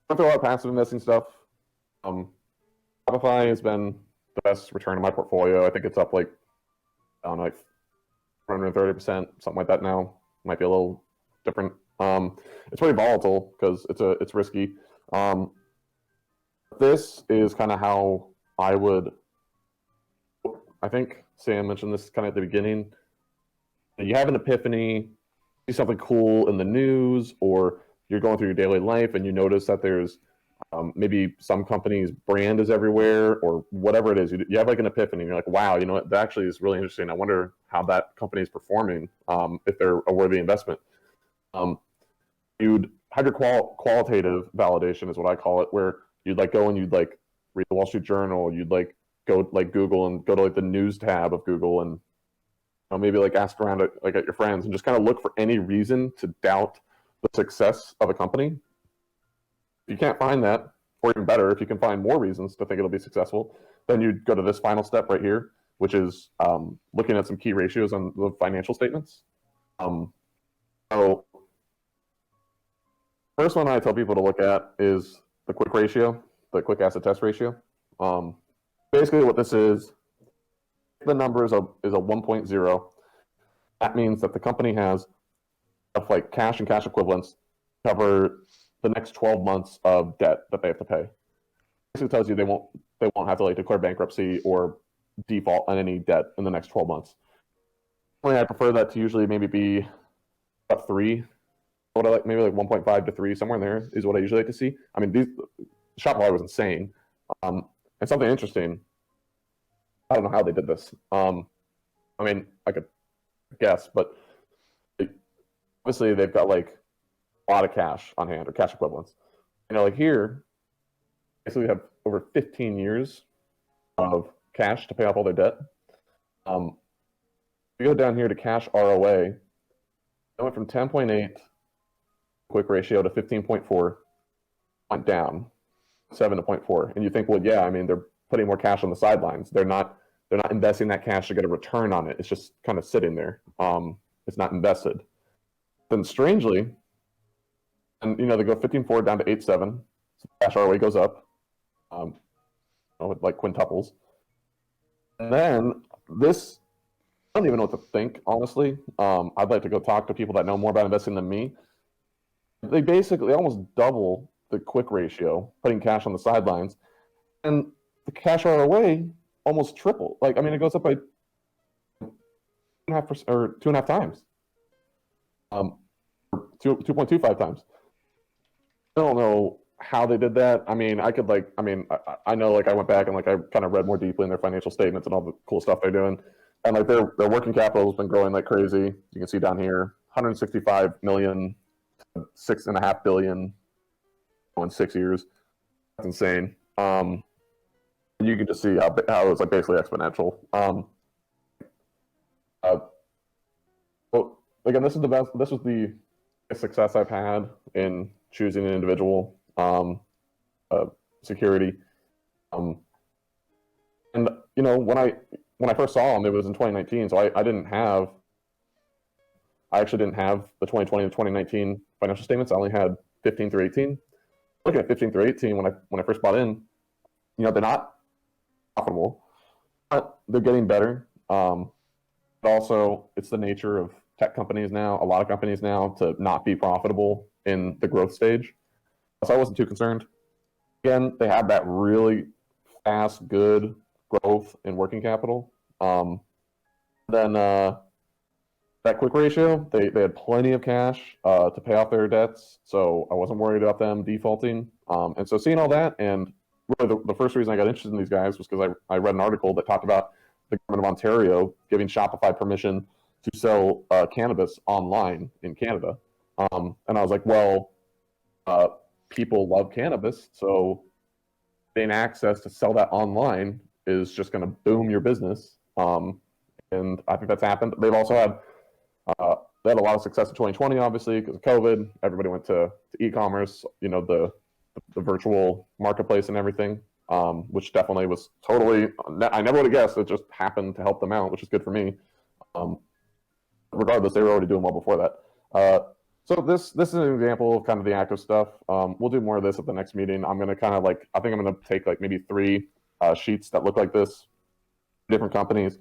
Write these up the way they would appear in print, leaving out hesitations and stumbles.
went through a lot of passive investing stuff. Um, Shopify has been the best return in my portfolio. I think it's up like, I don't know, like 130%, something like that now. Might be a little different. It's pretty volatile because it's risky. This is kind of how I would. I think Sam mentioned this kind of at the beginning. You have an epiphany, see something cool in the news, or you're going through your daily life and you notice that there's maybe some company's brand is everywhere or whatever it is. You have like an epiphany. You're like, wow, you know what? That actually is really interesting. I wonder how that company is performing, if they're a worthy investment. You'd have your qualitative validation is what I call it, where you'd like go and you'd like read the Wall Street Journal. You'd like go like Google and go to like the news tab of Google and maybe like ask around at, like at your friends and just kind of look for any reason to doubt the success of a company. If you can't find that, or even better, if you can find more reasons to think it'll be successful, then you'd go to this final step right here, which is looking at some key ratios on the financial statements. So first one I tell people to look at is the quick ratio, the quick asset test ratio. Basically what this is, the number is a 1.0. That means that the company has stuff like cash and cash equivalents to cover the next 12 months of debt that they have to pay. Basically tells you they won't have to like declare bankruptcy or default on any debt in the next 12 months. I prefer that to usually maybe be a 3. What I like, maybe like 1.5 to 3, somewhere in there is what I usually like to see. I mean, Shopify was insane. And something interesting, I don't know how they did this. I mean, I could guess, but obviously they've got like a lot of cash on hand or cash equivalents. Like here, basically we have over 15 years of cash to pay off all their debt. We go down here to cash ROA. It went from 10.8 quick ratio to 15.4, went down 7 to 0.4. And you think, well, yeah, I mean, they're putting more cash on the sidelines. They're not investing that cash to get a return on it. It's just kind of sitting there. It's not invested. Then strangely, and they go 15.4 down to 8.7. So cash ROA goes up, like quintuples. And then this, I don't even know what to think, honestly. I'd like to go talk to people that know more about investing than me. They basically almost double the quick ratio, putting cash on the sidelines, and the cash ROA almost triple. Like, I mean, it goes up by 2.5% or 2.5 times, 2.25 times. I don't know how they did that. I mean, I know, like, I went back and like I kind of read more deeply in their financial statements and all the cool stuff they're doing, and like their working capital has been growing like crazy. You can see down here, 165 million, 6.5 billion in 6 years. That's insane. You can just see how it was like basically exponential. Well, again, this was the success I've had in choosing an individual security. And when I first saw him, it was in 2019, so I actually didn't have the 2020 to 2019 financial statements. I only had 15 through 18. Looking at 15 through 18 when I first bought in, they're not profitable, but they're getting better. But also, it's the nature of tech companies now, a lot of companies now, to not be profitable in the growth stage. So I wasn't too concerned. Again, they had that really fast, good growth in working capital. Then that quick ratio, they had plenty of cash to pay off their debts, so I wasn't worried about them defaulting. And so seeing all that, and really the first reason I got interested in these guys was because I read an article that talked about the government of Ontario giving Shopify permission to sell cannabis online in Canada. And I was like, well, people love cannabis, so getting access to sell that online is just going to boom your business. And I think that's happened. They've also had they had a lot of success in 2020, obviously, because of COVID. Everybody went to e-commerce, the virtual marketplace and everything, which definitely was totally, I never would have guessed. It just happened to help them out, which is good for me. Regardless, they were already doing well before that. So this is an example of kind of the active stuff. We'll do more of this at the next meeting. I'm gonna kind of like, I think I'm gonna take like maybe 3 sheets that look like this, different companies.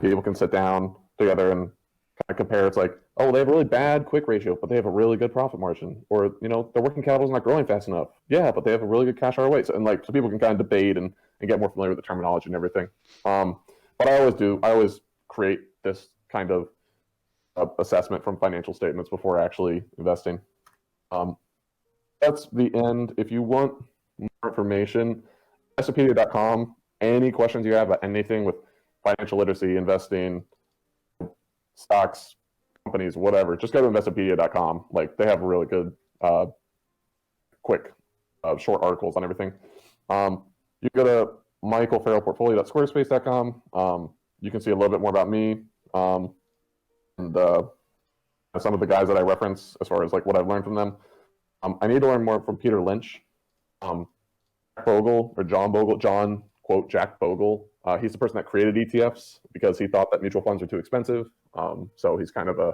People can sit down together and kind of compare. It's like, oh, they have a really bad quick ratio, but they have a really good profit margin, or their working capital is not growing fast enough. Yeah, but they have a really good cash ROA. So, and like, so people can kind of debate and get more familiar with the terminology and everything. But I always create this kind of assessment from financial statements before actually investing. That's the end. If you want more information, investopedia.com. Any questions you have about anything with financial literacy, investing, stocks, companies, whatever, just go to investopedia.com. Like, they have really good, quick, short articles on everything. You go to michaelfarrellportfolio.squarespace.com. You can see a little bit more about me, and some of the guys that I reference as far as like what I've learned from them. I need to learn more from Peter Lynch, Bogle, or John Bogle. John, quote, Jack Bogle. He's the person that created ETFs because he thought that mutual funds are too expensive. So he's kind of a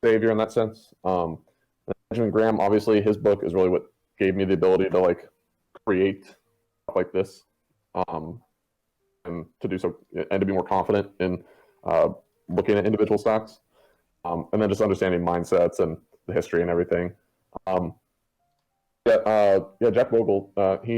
savior in that sense. Benjamin Graham, obviously, his book is really what gave me the ability to like create stuff like this, and to do so, and to be more confident in looking at individual stocks, and then just understanding mindsets and the history and everything. Jack Bogle, he